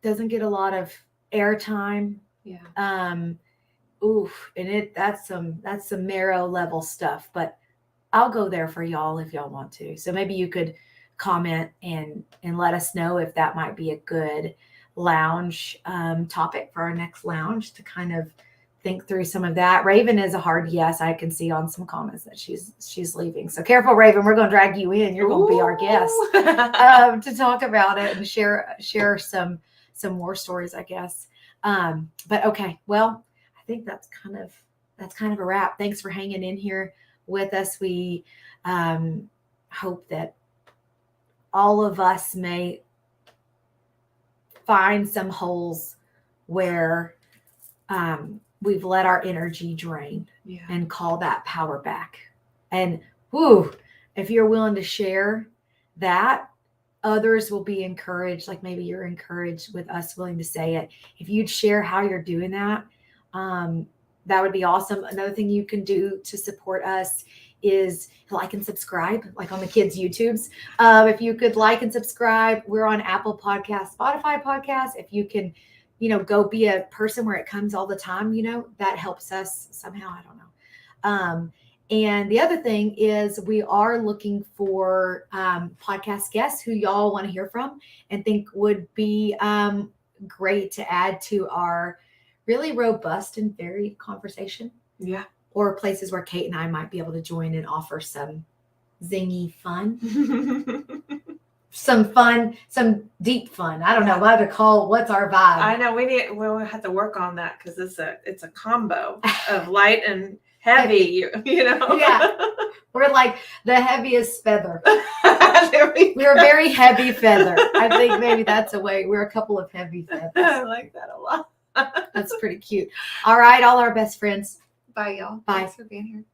doesn't get a lot of airtime. Yeah. And that's some marrow level stuff, but I'll go there for y'all if y'all want to. So maybe you could comment and let us know if that might be a good lounge topic for our next lounge, to kind of think through some of that. Raven is a hard yes. I can see on some comments that she's leaving. So careful, Raven. We're going to drag you in. You're going to be our guest to talk about it and share some war stories, I guess. But okay, well, I think that's kind of a wrap. Thanks for hanging in here with us. We hope that all of us may find some holes where we've let our energy drain, and call that power back. And if you're willing to share that, others will be encouraged. Like maybe you're encouraged with us willing to say it. If you'd share how you're doing that, that would be awesome. Another thing you can do to support us is like and subscribe, like on the kids' YouTubes. If you could like and subscribe, we're on Apple Podcasts, Spotify Podcasts. If you can, go be a person where it comes all the time, that helps us somehow. I don't know. And the other thing is we are looking for podcast guests who y'all want to hear from and think would be great to add to our really robust and varied conversation. Yeah. Or places where Kate and I might be able to join and offer some zingy fun. some fun, some deep fun. I don't know what to call. What's our vibe? I know we'll have to work on that because it's a combo of light and heavy. You know. Yeah, we're like the heaviest feather. We're a very heavy feather. I think maybe that's a way. We're a couple of heavy feathers. I like that a lot. That's pretty cute. All right, all our best friends. Bye, y'all. Bye. Thanks for being here.